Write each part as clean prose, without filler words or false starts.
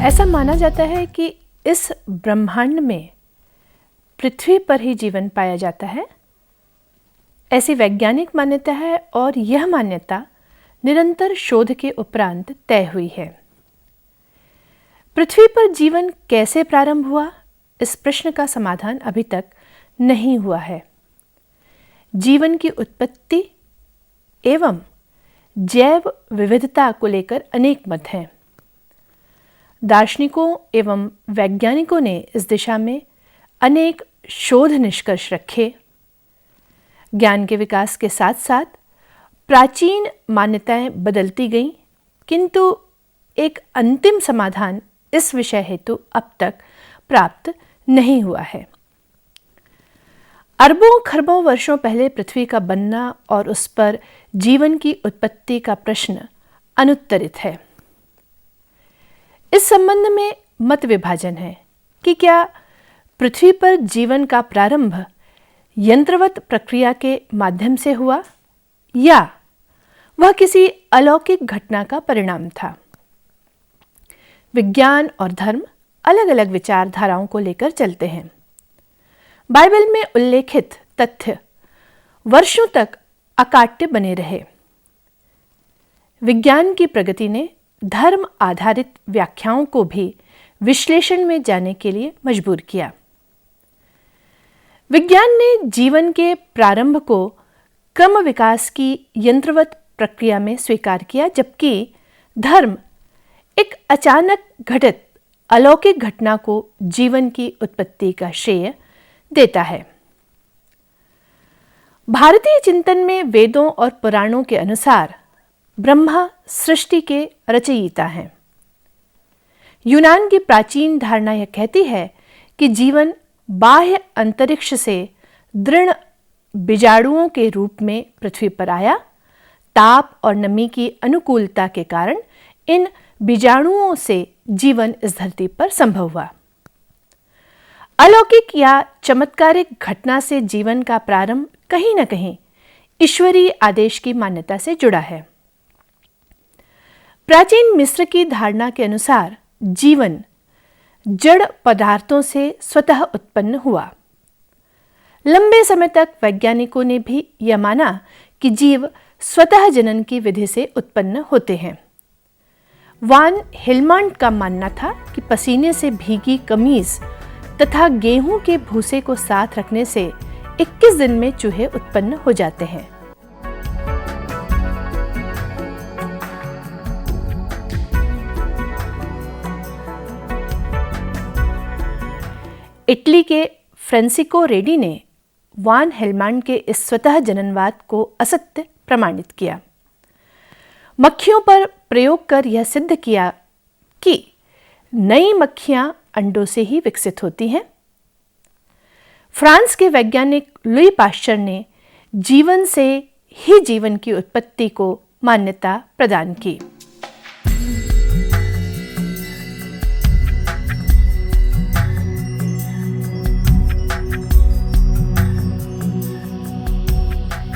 ऐसा माना जाता है कि इस ब्रह्मांड में पृथ्वी पर ही जीवन पाया जाता है। ऐसी वैज्ञानिक मान्यता है और यह मान्यता निरंतर शोध के उपरांत तय हुई है। पृथ्वी पर जीवन कैसे प्रारंभ हुआ, इस प्रश्न का समाधान अभी तक नहीं हुआ है। जीवन की उत्पत्ति एवं जैव विविधता को लेकर अनेक मत हैं। दार्शनिकों एवं वैज्ञानिकों ने इस दिशा में अनेक शोध निष्कर्ष रखे। ज्ञान के विकास के साथ साथ प्राचीन मान्यताएं बदलती गईं, किंतु एक अंतिम समाधान इस विषय हेतु अब तक प्राप्त नहीं हुआ है। अरबों खरबों वर्षों पहले पृथ्वी का बनना और उस पर जीवन की उत्पत्ति का प्रश्न अनुत्तरित है। इस संबंध में मत विभाजन है कि क्या पृथ्वी पर जीवन का प्रारंभ यंत्रवत प्रक्रिया के माध्यम से हुआ या वह किसी अलौकिक घटना का परिणाम था। विज्ञान और धर्म अलग अलग विचारधाराओं को लेकर चलते हैं। बाइबल में उल्लेखित तथ्य वर्षों तक अकाट्य बने रहे। विज्ञान की प्रगति ने धर्म आधारित व्याख्याओं को भी विश्लेषण में जाने के लिए मजबूर किया। विज्ञान ने जीवन के प्रारंभ को क्रम विकास की यंत्रवत प्रक्रिया में स्वीकार किया, जबकि धर्म एक अचानक घटित अलौकिक घटना को जीवन की उत्पत्ति का श्रेय देता है। भारतीय चिंतन में वेदों और पुराणों के अनुसार ब्रह्मा सृष्टि के रचयिता हैं। यूनान की प्राचीन धारणा यह कहती है कि जीवन बाह्य अंतरिक्ष से दृढ़ बीजाणुओं के रूप में पृथ्वी पर आया। ताप और नमी की अनुकूलता के कारण इन बीजाणुओं से जीवन इस धरती पर संभव हुआ। अलौकिक या चमत्कारिक घटना से जीवन का प्रारंभ कहीं न कहीं ईश्वरीय आदेश की मान्यता से जुड़ा है। प्राचीन मिस्र की धारणा के अनुसार जीवन जड़ पदार्थों से स्वतः उत्पन्न हुआ। लंबे समय तक वैज्ञानिकों ने भी यह माना कि जीव स्वतः जनन की विधि से उत्पन्न होते हैं। वान हेलमांड का मानना था कि पसीने से भीगी कमीज तथा गेहूं के भूसे को साथ रखने से 21 दिन में चूहे उत्पन्न हो जाते हैं। इटली के फ्रांसिस्को रेडी ने वान हेलमांड के इस स्वतः जननवाद को असत्य प्रमाणित किया। मक्खियों पर प्रयोग कर यह सिद्ध किया कि नई मक्खियां अंडों से ही विकसित होती हैं। फ्रांस के वैज्ञानिक लुई पाश्चर ने जीवन से ही जीवन की उत्पत्ति को मान्यता प्रदान की।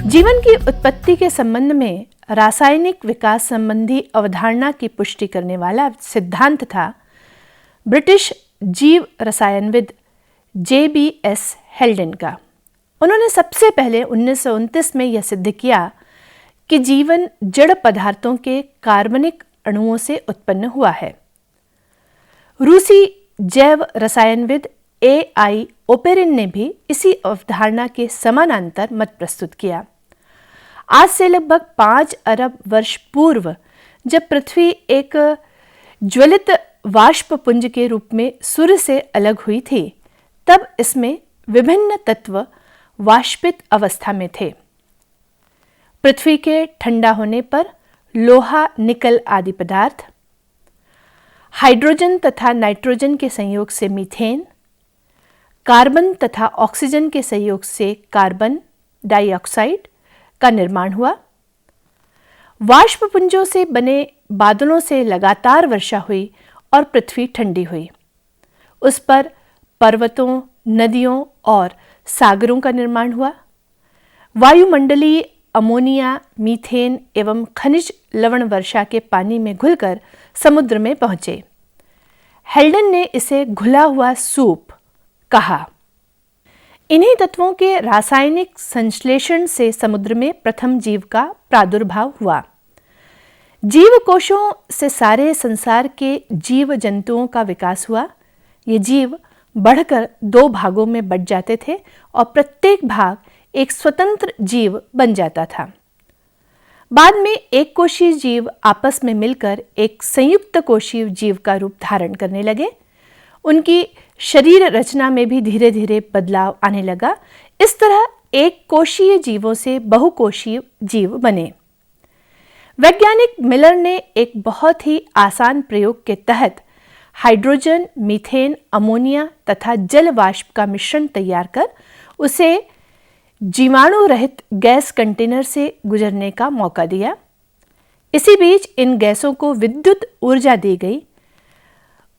जीवन की उत्पत्ति के संबंध में रासायनिक विकास संबंधी अवधारणा की पुष्टि करने वाला सिद्धांत था ब्रिटिश जीव रसायनविद JBS हेल्डेन का। उन्होंने सबसे पहले 1929 में यह सिद्ध किया कि जीवन जड़ पदार्थों के कार्बनिक अणुओं से उत्पन्न हुआ है। रूसी जैव रसायनविद AI ओपेरिन ने भी इसी अवधारणा के समानांतर मत प्रस्तुत किया। आज से लगभग 5 अरब वर्ष पूर्व जब पृथ्वी एक ज्वलित वाष्पपुंज के रूप में सूर्य से अलग हुई थी, तब इसमें विभिन्न तत्व वाष्पित अवस्था में थे। पृथ्वी के ठंडा होने पर लोहा, निकल आदि पदार्थ, हाइड्रोजन तथा नाइट्रोजन के संयोग से मीथेन, कार्बन तथा ऑक्सीजन के संयोग से कार्बन डाइऑक्साइड का निर्माण हुआ। वाष्पपुंजों से बने बादलों से लगातार वर्षा हुई और पृथ्वी ठंडी हुई। उस पर पर्वतों, नदियों और सागरों का निर्माण हुआ। वायुमंडलीय अमोनिया, मीथेन एवं खनिज लवण वर्षा के पानी में घुलकर समुद्र में पहुंचे। हेल्डन ने इसे घुला हुआ सूप कहा। इन्हीं तत्वों के रासायनिक संश्लेषण से समुद्र में प्रथम जीव का प्रादुर्भाव हुआ। जीव कोशों से सारे संसार के जीव जंतुओं का विकास हुआ। ये जीव बढ़कर 2 भागों में बंट जाते थे और प्रत्येक भाग एक स्वतंत्र जीव बन जाता था। बाद में एक कोशीय जीव आपस में मिलकर एक संयुक्त कोशीय जीव का रूप धारण करने लगे। उनकी शरीर रचना में भी धीरे धीरे बदलाव आने लगा। इस तरह एक कोशीय जीवों से बहुकोशीय जीव बने। वैज्ञानिक मिलर ने एक बहुत ही आसान प्रयोग के तहत हाइड्रोजन, मीथेन, अमोनिया तथा जल वाष्प का मिश्रण तैयार कर उसे जीवाणु रहित गैस कंटेनर से गुजरने का मौका दिया। इसी बीच इन गैसों को विद्युत ऊर्जा दी गई।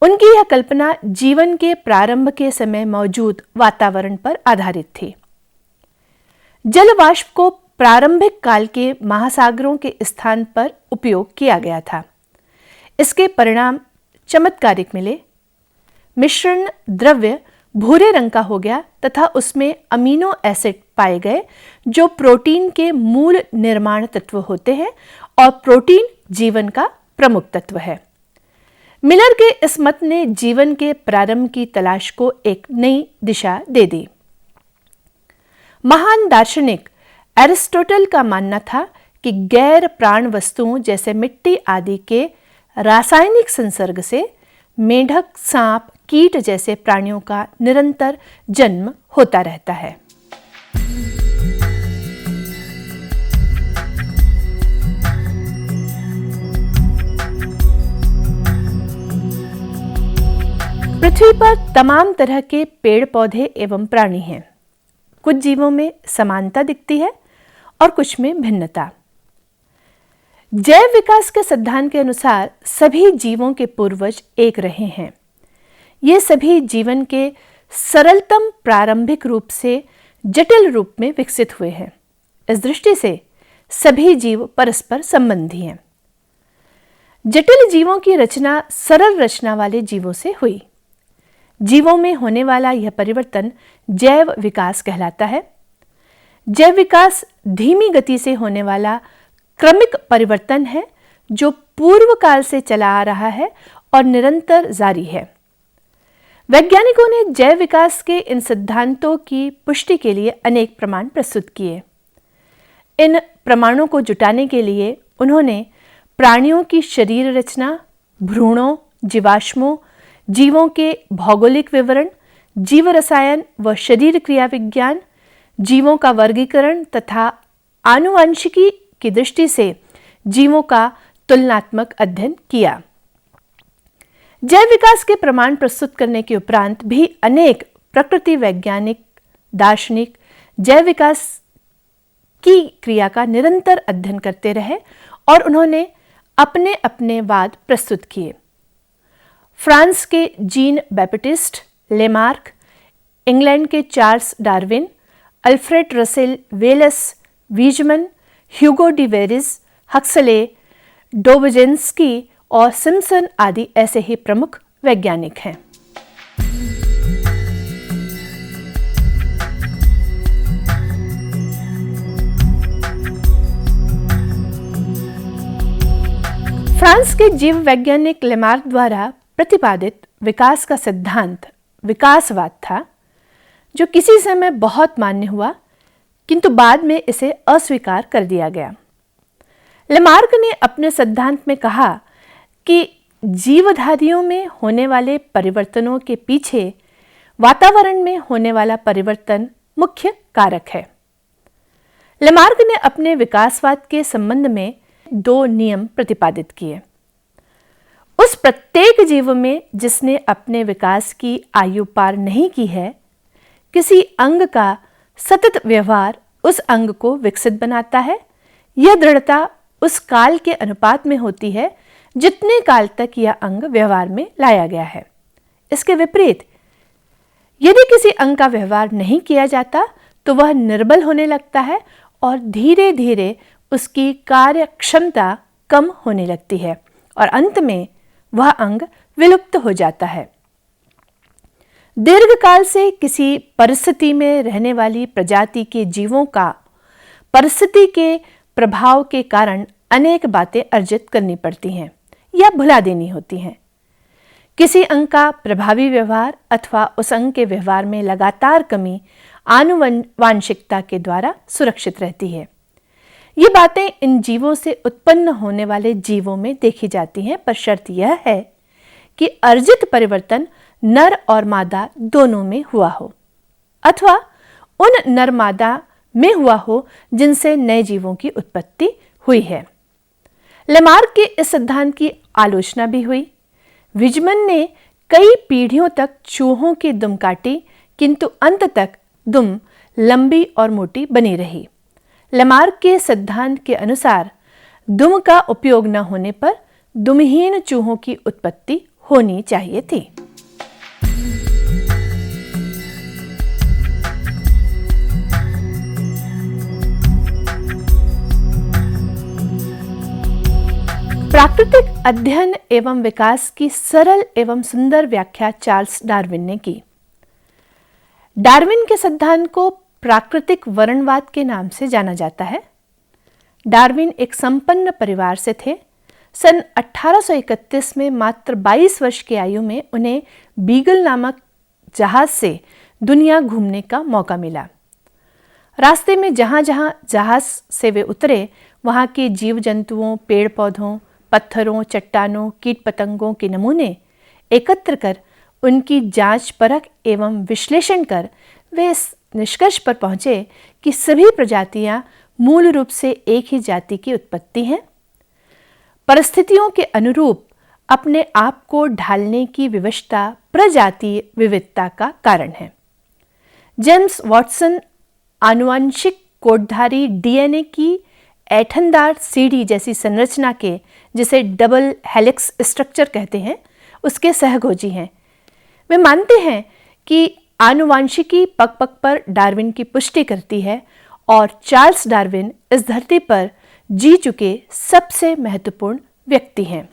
उनकी यह कल्पना जीवन के प्रारंभ के समय मौजूद वातावरण पर आधारित थी। जल वाष्प को प्रारंभिक काल के महासागरों के स्थान पर उपयोग किया गया था। इसके परिणाम चमत्कारिक मिले। मिश्रण द्रव्य भूरे रंग का हो गया तथा उसमें अमीनो एसिड पाए गए जो प्रोटीन के मूल निर्माण तत्व होते हैं और प्रोटीन जीवन का प्रमुख तत्व है। मिलर के इस मत ने जीवन के प्रारंभ की तलाश को एक नई दिशा दे दी। महान दार्शनिक एरिस्टोटल का मानना था कि गैर प्राण वस्तुओं जैसे मिट्टी आदि के रासायनिक संसर्ग से मेंढक, सांप, कीट जैसे प्राणियों का निरंतर जन्म होता रहता है। पृथ्वी पर तमाम तरह के पेड़ पौधे एवं प्राणी हैं। कुछ जीवों में समानता दिखती है और कुछ में भिन्नता। जैव विकास के सिद्धांत के अनुसार सभी जीवों के पूर्वज एक रहे हैं। ये सभी जीवन के सरलतम प्रारंभिक रूप से जटिल रूप में विकसित हुए हैं। इस दृष्टि से सभी जीव परस्पर संबंधी हैं। जटिल जीवों की रचना सरल रचना वाले जीवों से हुई। जीवों में होने वाला यह परिवर्तन जैव विकास कहलाता है। जैव विकास धीमी गति से होने वाला क्रमिक परिवर्तन है जो पूर्व काल से चला आ रहा है और निरंतर जारी है। वैज्ञानिकों ने जैव विकास के इन सिद्धांतों की पुष्टि के लिए अनेक प्रमाण प्रस्तुत किए। इन प्रमाणों को जुटाने के लिए उन्होंने प्राणियों की शरीर रचना, भ्रूणों, जीवाश्मों, जीवों के भौगोलिक विवरण, जीव रसायन व शरीर क्रिया विज्ञान, जीवों का वर्गीकरण तथा आनुवंशिकी की दृष्टि से जीवों का तुलनात्मक अध्ययन किया। जैव विकास के प्रमाण प्रस्तुत करने के उपरांत भी अनेक प्रकृति वैज्ञानिक दार्शनिक जैव विकास की क्रिया का निरंतर अध्ययन करते रहे और उन्होंने अपने अपने वाद प्रस्तुत किए। फ्रांस के जीन बैप्टिस्ट लेमार्क, इंग्लैंड के Charles Darwin, Alfred Russel Wallace, Weismann, Hugo de Vries, Huxley, Dobzhansky और सिम्पसन आदि ऐसे ही प्रमुख वैज्ञानिक हैं। फ्रांस के जीव वैज्ञानिक लेमार्क द्वारा प्रतिपादित विकास का सिद्धांत विकासवाद था, जो किसी समय बहुत मान्य हुआ किंतु बाद में इसे अस्वीकार कर दिया गया। लेमार्क ने अपने सिद्धांत में कहा कि जीवधारियों में होने वाले परिवर्तनों के पीछे वातावरण में होने वाला परिवर्तन मुख्य कारक है। लेमार्क ने अपने विकासवाद के संबंध में 2 नियम प्रतिपादित किए। उस प्रत्येक जीव में जिसने अपने विकास की आयु पार नहीं की है, किसी अंग का सतत व्यवहार उस अंग को विकसित बनाता है। यह दृढ़ता उस काल के अनुपात में होती है जितने काल तक यह अंग व्यवहार में लाया गया है। इसके विपरीत यदि किसी अंग का व्यवहार नहीं किया जाता तो वह निर्बल होने लगता है और धीरे धीरे उसकी कार्य क्षमता कम होने लगती है और अंत में वह अंग विलुप्त हो जाता है। दीर्घकाल से किसी परिस्थिति में रहने वाली प्रजाति के जीवों का परिस्थिति के प्रभाव के कारण अनेक बातें अर्जित करनी पड़ती हैं या भुला देनी होती हैं। किसी अंग का प्रभावी व्यवहार अथवा उस अंग के व्यवहार में लगातार कमी आनुवंशिकता के द्वारा सुरक्षित रहती है। ये बातें इन जीवों से उत्पन्न होने वाले जीवों में देखी जाती हैं, पर शर्त यह है कि अर्जित परिवर्तन नर और मादा दोनों में हुआ हो अथवा उन नर मादा में हुआ हो जिनसे नए जीवों की उत्पत्ति हुई है। लेमार्क के इस सिद्धांत की आलोचना भी हुई। विजमन ने कई पीढ़ियों तक चूहों की दुम काटी, किंतु अंत तक दुम लंबी और मोटी बनी रही। लेमार्क के सिद्धांत के अनुसार दुम का उपयोग न होने पर दुमहीन चूहों की उत्पत्ति होनी चाहिए थी। प्राकृतिक अध्ययन एवं विकास की सरल एवं सुंदर व्याख्या चार्ल्स डार्विन ने की। डार्विन के सिद्धांत को प्राकृतिक वर्णवाद के नाम से जाना जाता है। डार्विन एक संपन्न परिवार से थे। सन 1831 में मात्र 22 वर्ष की आयु में उन्हें बीगल नामक जहाज से दुनिया घूमने का मौका मिला। रास्ते में जहां जहां जहाज से वे उतरे, वहां के जीव जंतुओं, पेड़ पौधों, पत्थरों, चट्टानों, कीट पतंगों के नमूने एकत्र कर उनकी जांच परख एवं विश्लेषण कर वे इस निष्कर्ष पर पहुंचे कि सभी प्रजातियां मूल रूप से एक ही जाति की उत्पत्ति हैं। परिस्थितियों के अनुरूप अपने आप को ढालने की विवशता प्रजातीय विविधता का कारण है। जेम्स वाटसन आनुवंशिक कोडधारी डीएनए की ऐठनदार सीढ़ी जैसी संरचना के, जिसे डबल हेलिक्स स्ट्रक्चर कहते हैं, उसके सहखोजी हैं। वे मानते हैं कि आनुवांशिकी पग पग पर डार्विन की पुष्टि करती है और चार्ल्स डार्विन इस धरती पर जी चुके सबसे महत्वपूर्ण व्यक्ति हैं।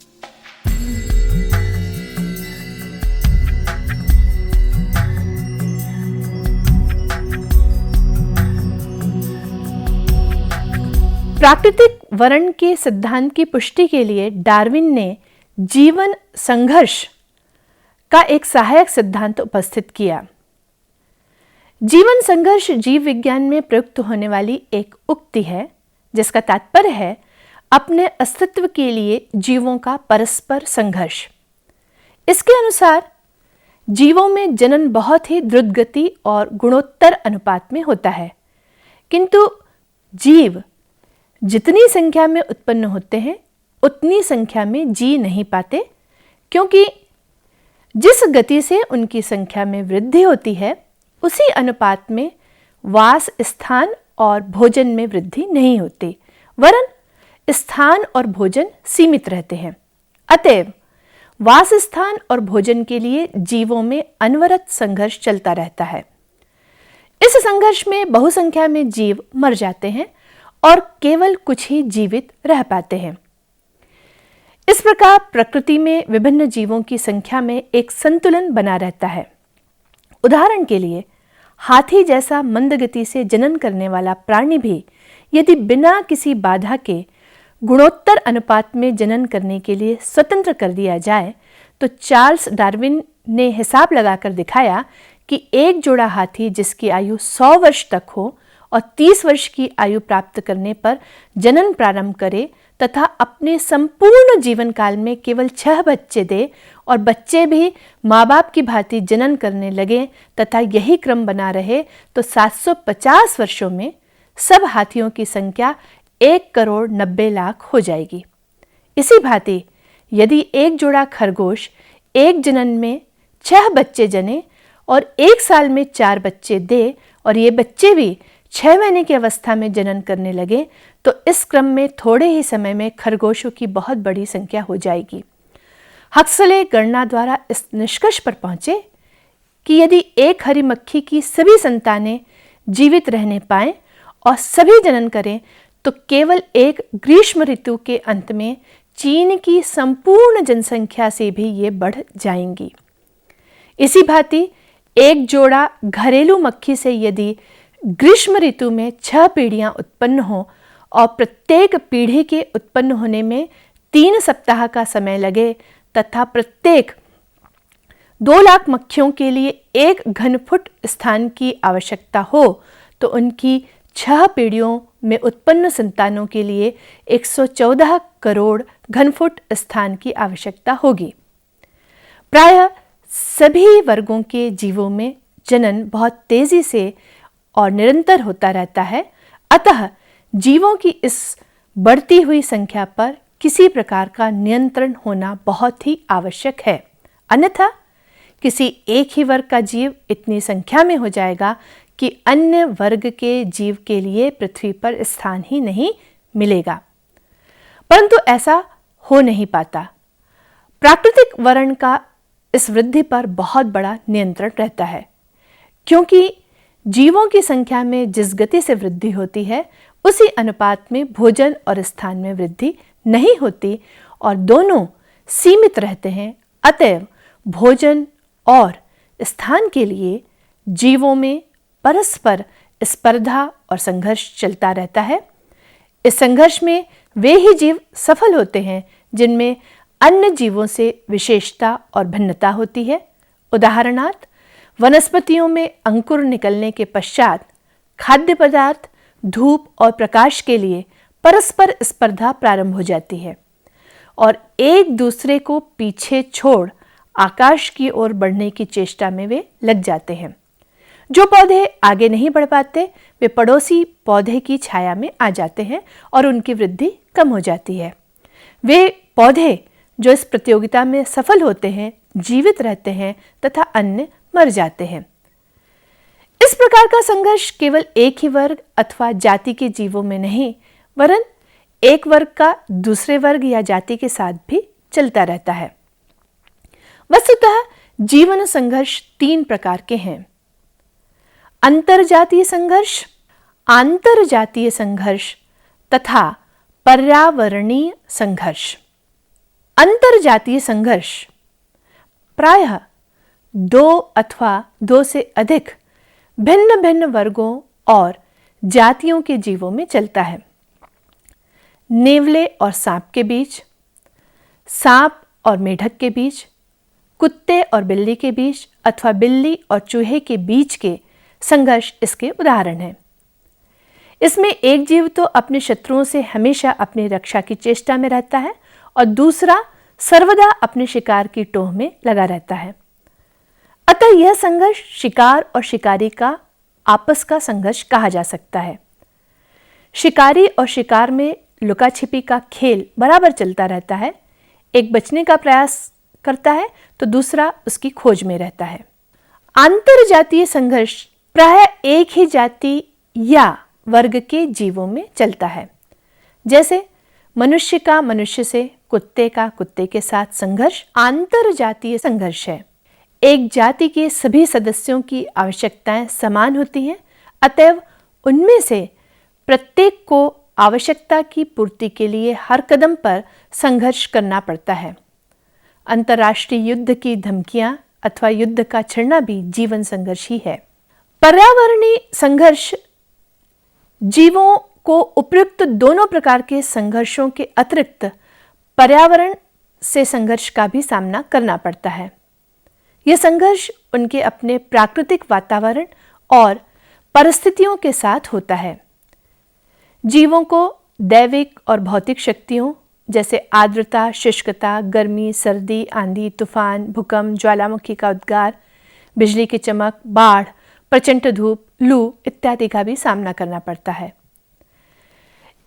प्राकृतिक वर्ण के सिद्धांत की पुष्टि के लिए डार्विन ने जीवन संघर्ष का एक सहायक सिद्धांत उपस्थित किया। जीवन संघर्ष जीव विज्ञान में प्रयुक्त होने वाली एक उक्ति है, जिसका तात्पर्य है अपने अस्तित्व के लिए जीवों का परस्पर संघर्ष। इसके अनुसार जीवों में जनन बहुत ही द्रुत गति और गुणोत्तर अनुपात में होता है, किंतु जीव जितनी संख्या में उत्पन्न होते हैं उतनी संख्या में जी नहीं पाते, क्योंकि जिस गति से उनकी संख्या में वृद्धि होती है उसी अनुपात में वास स्थान और भोजन में वृद्धि नहीं होती, वरन स्थान और भोजन सीमित रहते हैं। अतएव वास स्थान और भोजन के लिए जीवों में अनवरत संघर्ष चलता रहता है। इस संघर्ष में बहुसंख्या में जीव मर जाते हैं और केवल कुछ ही जीवित रह पाते हैं। इस प्रकार प्रकृति में विभिन्न जीवों की संख्या में एक संतुलन बना रहता है। उदाहरण के लिए हाथी जैसा मंद गति से जनन करने वाला प्राणी भी यदि बिना किसी बाधा के गुणोत्तर अनुपात में जनन करने के लिए स्वतंत्र कर दिया जाए, तो चार्ल्स डार्विन ने हिसाब लगाकर दिखाया कि एक जोड़ा हाथी जिसकी आयु 100 वर्ष तक हो और 30 वर्ष की आयु प्राप्त करने पर जनन प्रारंभ करे तथा अपने संपूर्ण जीवन काल में केवल 6 बच्चे दे और बच्चे भी माँ बाप की भांति जनन करने लगे तथा यही क्रम बना रहे, तो 750 वर्षों में सब हाथियों की संख्या 1,90,00,000 हो जाएगी। इसी भांति यदि एक जोड़ा खरगोश एक जनन में 6 बच्चे जने और 1 साल में 4 बच्चे दे और ये बच्चे भी 6 महीने की अवस्था में जनन करने लगे, तो इस क्रम में थोड़े ही समय में खरगोशों की बहुत बड़ी संख्या हो जाएगी। हक्सले गणना द्वारा इस निष्कर्ष पर पहुंचे कि यदि एक हरी मक्खी की सभी संतानें जीवित रहने पाएं और सभी जनन करें, तो केवल एक ग्रीष्म ऋतु के अंत में चीन की संपूर्ण जनसंख्या से भी ये बढ़ जाएंगी। इसी भांति एक जोड़ा घरेलू मक्खी से यदि ग्रीष्म ऋतु में 6 पीढ़ियां उत्पन्न हो और प्रत्येक पीढ़ी के उत्पन्न होने में 3 सप्ताह का समय लगे तथा प्रत्येक 2 लाख मक्खियों के लिए 1 घनफुट स्थान की आवश्यकता हो तो उनकी 6 पीढ़ियों में उत्पन्न संतानों के लिए 114 करोड़ घनफुट स्थान की आवश्यकता होगी। प्रायः सभी वर्गों के जीवों में जनन बहुत तेजी से और निरंतर होता रहता है, अतः जीवों की इस बढ़ती हुई संख्या पर किसी प्रकार का नियंत्रण होना बहुत ही आवश्यक है, अन्यथा किसी एक ही वर्ग का जीव इतनी संख्या में हो जाएगा कि अन्य वर्ग के जीव के लिए पृथ्वी पर स्थान ही नहीं मिलेगा। परंतु ऐसा हो नहीं पाता। प्राकृतिक वर्ण का इस वृद्धि पर बहुत बड़ा नियंत्रण रहता है, क्योंकि जीवों की संख्या में जिस गति से वृद्धि होती है उसी अनुपात में भोजन और स्थान में वृद्धि नहीं होती और दोनों सीमित रहते हैं। अतएव भोजन और स्थान के लिए जीवों में परस्पर स्पर्धा और संघर्ष चलता रहता है। इस संघर्ष में वे ही जीव सफल होते हैं जिनमें अन्य जीवों से विशेषता और भिन्नता होती है। उदाहरणार्थ, वनस्पतियों में अंकुर निकलने के पश्चात खाद्य पदार्थ, धूप और प्रकाश के लिए परस्पर स्पर्धा प्रारंभ हो जाती है और एक दूसरे को पीछे छोड़ आकाश की ओर बढ़ने की चेष्टा में वे लग जाते हैं। जो पौधे आगे नहीं बढ़ पाते वे पड़ोसी पौधे की छाया में आ जाते हैं और उनकी वृद्धि कम हो जाती है। वे पौधे जो इस प्रतियोगिता में सफल होते हैं जीवित रहते हैं तथा अन्य मर जाते हैं। इस प्रकार का संघर्ष केवल एक ही वर्ग अथवा जाति के जीवों में नहीं, वरन एक वर्ग का दूसरे वर्ग या जाति के साथ भी चलता रहता है। वस्तुतः जीवन संघर्ष 3 प्रकार के हैं: अंतरजातीय संघर्ष, आंतरजातीय संघर्ष तथा पर्यावरणीय संघर्ष। अंतरजातीय संघर्ष प्रायः 2 अथवा 2 से अधिक भिन्न भिन्न वर्गों और जातियों के जीवों में चलता है। नेवले और सांप के बीच, सांप और मेढक के बीच, कुत्ते और बिल्ली के बीच अथवा बिल्ली और चूहे के बीच के संघर्ष इसके उदाहरण हैं। इसमें एक जीव तो अपने शत्रुओं से हमेशा अपनी रक्षा की चेष्टा में रहता है और दूसरा सर्वदा अपने शिकार की टोह में लगा रहता है। अतः यह संघर्ष शिकार और शिकारी का आपस का संघर्ष कहा जा सकता है। शिकारी और शिकार में लुका छिपी का खेल बराबर चलता रहता है। एक बचने का प्रयास करता है तो दूसरा उसकी खोज में रहता है। अंतरजातीय संघर्ष प्रायः एक ही जाति या वर्ग के जीवों में चलता है। जैसे मनुष्य का मनुष्य से, कुत्ते का कुत्ते के साथ संघर्ष अंतरजातीय संघर्ष है। एक जाति के सभी सदस्यों की आवश्यकताएं समान होती हैं, अतएव उनमें से प्रत्येक को आवश्यकता की पूर्ति के लिए हर कदम पर संघर्ष करना पड़ता है। अंतर्राष्ट्रीय युद्ध की धमकियां अथवा युद्ध का छिड़ना भी जीवन संघर्ष ही है। पर्यावरणीय संघर्ष जीवों को उपयुक्त दोनों प्रकार के संघर्षों के अतिरिक्त पर्यावरण से संघर्ष का भी सामना करना पड़ता है। यह संघर्ष उनके अपने प्राकृतिक वातावरण और परिस्थितियों के साथ होता है। जीवों को दैविक और भौतिक शक्तियों जैसे आर्द्रता, शुष्कता, गर्मी, सर्दी, आंधी, तूफान, भूकंप, ज्वालामुखी का उद्गार, बिजली की चमक, बाढ़, प्रचंड धूप, लू इत्यादि का भी सामना करना पड़ता है।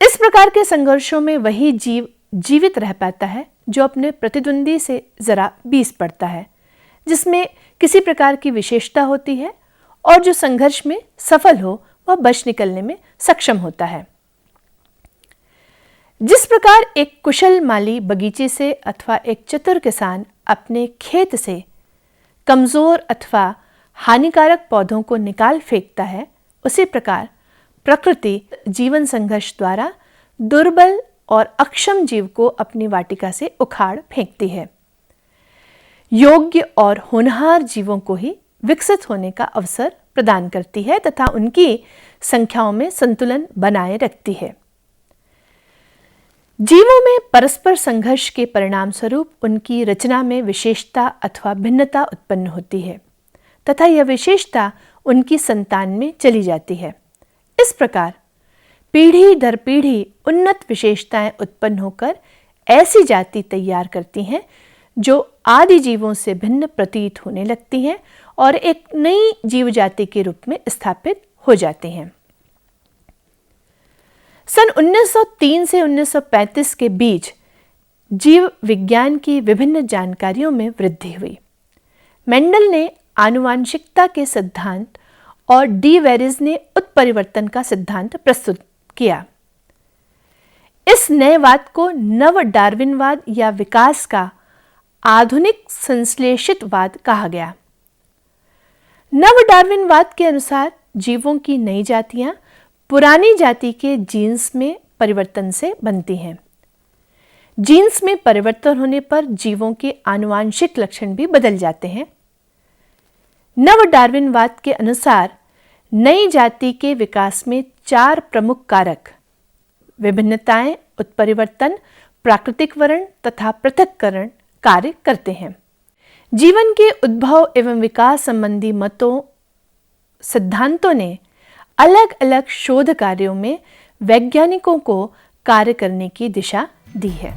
इस प्रकार के संघर्षों में वही जीव जीवित रह पाता है जो अपने प्रतिद्वंदी से जरा बीस पड़ता है, जिसमें किसी प्रकार की विशेषता होती है और जो संघर्ष में सफल हो वह बच निकलने में सक्षम होता है। जिस प्रकार एक कुशल माली बगीचे से अथवा एक चतुर किसान अपने खेत से कमजोर अथवा हानिकारक पौधों को निकाल फेंकता है, उसी प्रकार प्रकृति जीवन संघर्ष द्वारा दुर्बल और अक्षम जीव को अपनी वाटिका से उखाड़ फेंकती है। योग्य और होनहार जीवों को ही विकसित होने का अवसर प्रदान करती है तथा उनकी संख्याओं में संतुलन बनाए रखती है। जीवों में परस्पर संघर्ष के परिणाम स्वरूप उनकी रचना में विशेषता अथवा भिन्नता उत्पन्न होती है तथा यह विशेषता उनकी संतान में चली जाती है। इस प्रकार पीढ़ी दर पीढ़ी उन्नत विशेषताएं उत्पन्न होकर ऐसी जाति तैयार करती हैं जो आदि जीवों से भिन्न प्रतीत होने लगती हैं और एक नई जीव जाति के रूप में स्थापित हो जाती हैं। सन 1903 से 1935 के बीच जीव विज्ञान की विभिन्न जानकारियों में वृद्धि हुई। मेंडल ने आनुवांशिकता के सिद्धांत और डी वेरिज ने उत्परिवर्तन का सिद्धांत प्रस्तुत किया। इस नए वाद को नव डार्विनवाद या विकास का आधुनिक संश्लेषितवाद कहा गया। नव डार्विनवाद के अनुसार जीवों की नई जातियां पुरानी जाति के जीन्स में परिवर्तन से बनती हैं। जीन्स में परिवर्तन होने पर जीवों के आनुवांशिक लक्षण भी बदल जाते हैं। नव डार्विनवाद के अनुसार नई जाति के विकास में 4 प्रमुख कारक विभिन्नताएं, उत्परिवर्तन, प्राकृतिक वर्ण तथा पृथक्करण कार्य करते हैं। जीवन के उद्भव एवं विकास संबंधी मतों, सिद्धांतों ने अलग अलग शोध कार्यों में वैज्ञानिकों को कार्य करने की दिशा दी है।